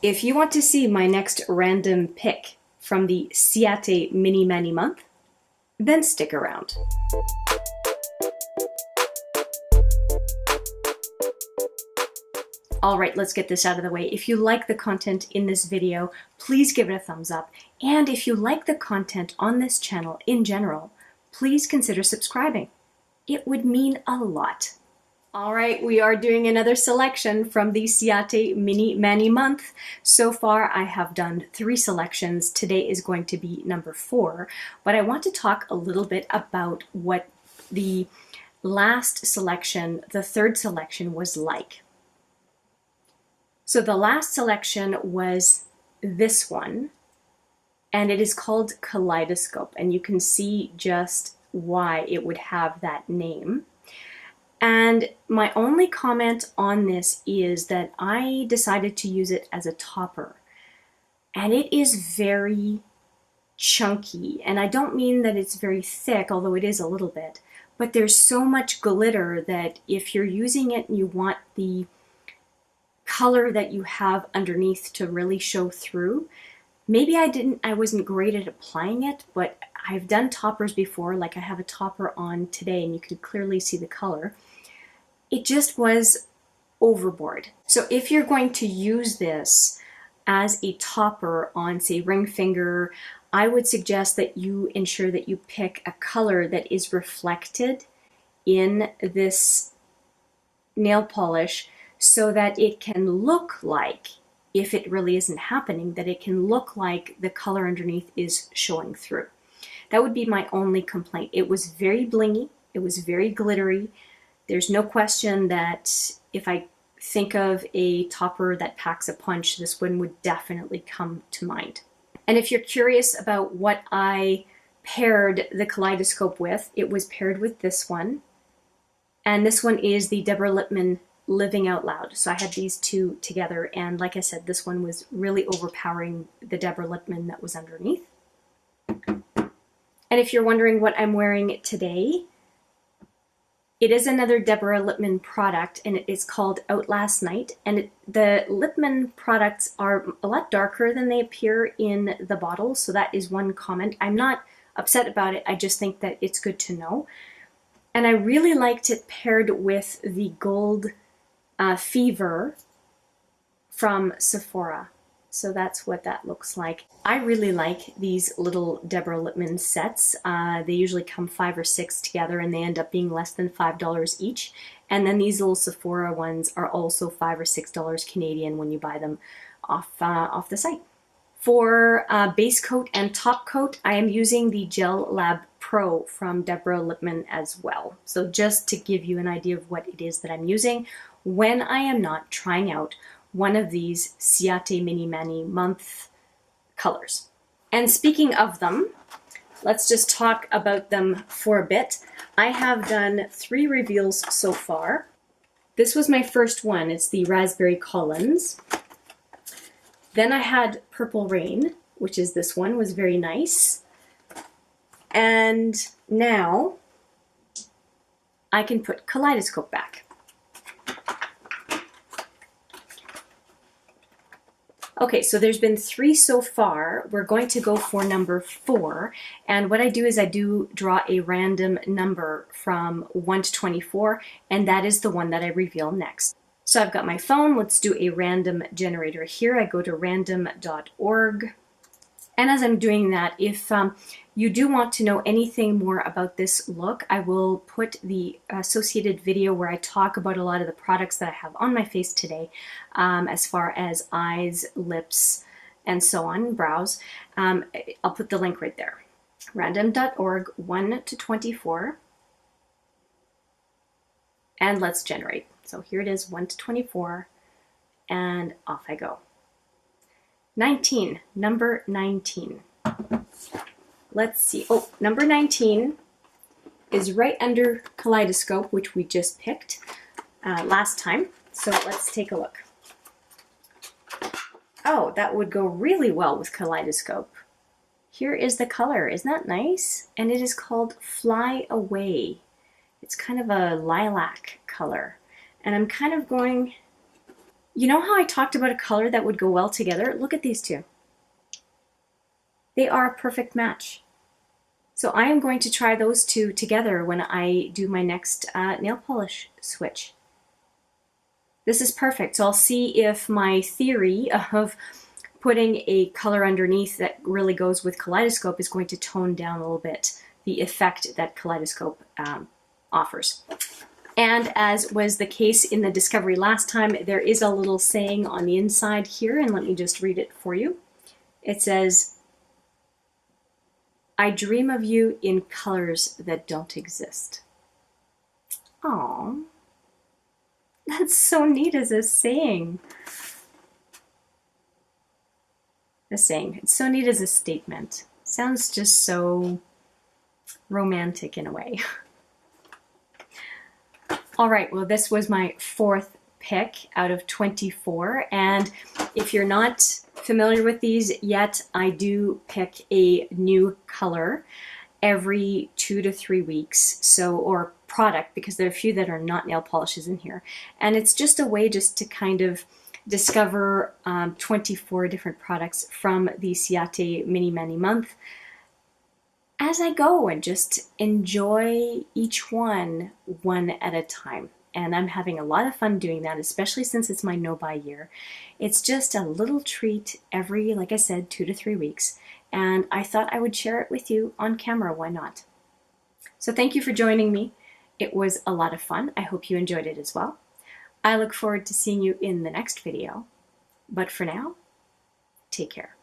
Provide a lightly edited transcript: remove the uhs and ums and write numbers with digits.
If you want to see my next random pick from the Ciaté Mini Mani month, then stick around. All right, let's get this out of the way. If you like the content in this video, please give it a thumbs up. And if you like the content on this channel in general, please consider subscribing. It would mean a lot. All right, we are doing another selection from the Ciaté Mini Mani month. So far, I have done 3 selections. Today is going to be number 4, but I want to talk a little bit about what the last selection, the 3rd selection, was like. So the last selection was this one, and it is called Kaleidoscope, and you can see just why it would have that name. And my only comment on this is that I decided to use it as a topper, and it is very chunky, and I don't mean that it's very thick, although it is a little bit, but there's so much glitter that if you're using it and you want the color that you have underneath to really show through. Maybe I wasn't great at applying it, but I've done toppers before, like I have a topper on today and you can clearly see the color. It just was overboard. So if you're going to use this as a topper on, say, ring finger, I would suggest that you ensure that you pick a color that is reflected in this nail polish, so that it can look like, if it really isn't happening, that it can look like the color underneath is showing through. That would be my only complaint. It was very blingy, it was very glittery. There's no question that if I think of a topper that packs a punch, this one would definitely come to mind. And if you're curious about what I paired the Kaleidoscope with, it was paired with this one. And this one is the Deborah Lippmann Living Out Loud. So I had these 2 together, and like I said, this one was really overpowering the Deborah Lippmann that was underneath. And if you're wondering what I'm wearing today, it is another Deborah Lippmann product, and it is called Out Last Night. And the Lippmann products are a lot darker than they appear in the bottle, so that is one comment. I'm not upset about it, I just think that it's good to know. And I really liked it paired with the Gold Fever from Sephora. So that's what that looks like. I really like these little Deborah Lippmann sets. They usually come 5 or 6 together, and they end up being less than $5 each. And then these little Sephora ones are also $5 or $6 Canadian when you buy them off the site. For base coat and top coat, I am using the Gel Lab Pro from Deborah Lippmann as well. So just to give you an idea of what it is that I'm using when I am not trying out one of these Ciaté Mini Mani month colors. And speaking of them, let's just talk about them for a bit. I have done 3 reveals so far. This was my first one. It's the Raspberry Collins. Then I had Purple Rain, which is this one, was very nice. And now I can put Kaleidoscope back. Okay, so there's been 3 so far. We're going to go for number 4. And what I do is I do draw a random number from 1 to 24, and that is the one that I reveal next. So I've got my phone. Let's do a random generator here. I go to random.org. And as I'm doing that, if you do want to know anything more about this look, I will put the associated video where I talk about a lot of the products that I have on my face today, as far as eyes, lips, and so on, brows. I'll put the link right there. Random.org, 1 to 24. And let's generate. So here it is, 1 to 24, and off I go. 19, number 19. Let's see. Oh, number 19 is right under Kaleidoscope, which we just picked last time. So let's take a look. Oh, that would go really well with Kaleidoscope. Here is the color. Isn't that nice? And it is called Fly Away. It's kind of a lilac color. And I'm kind of going You know how I talked about a color that would go well together? Look at these two. They are a perfect match. So I am going to try those two together when I do my next nail polish switch. This is perfect. So I'll see if my theory of putting a color underneath that really goes with Kaleidoscope is going to tone down a little bit the effect that Kaleidoscope offers. And as was the case in the discovery last time, there is a little saying on the inside here, and let me just read it for you. It says, "I dream of you in colors that don't exist." Aww. That's so neat as a saying. A saying. It's so neat as a statement. Sounds just so romantic in a way. All right, well, this was my 4th pick out of 24. And if you're not familiar with these yet, I do pick a new color every 2 to 3 weeks. So, or product, because there are a few that are not nail polishes in here. And it's just a way just to kind of discover 24 different products from the Ciaté Mini Mani Month as I go and just enjoy each one at a time. And I'm having a lot of fun doing that, especially since it's my no-buy year. It's just a little treat every, like I said, 2 to 3 weeks. And I thought I would share it with you on camera. Why not? So thank you for joining me. It was a lot of fun. I hope you enjoyed it as well. I look forward to seeing you in the next video. But for now, take care.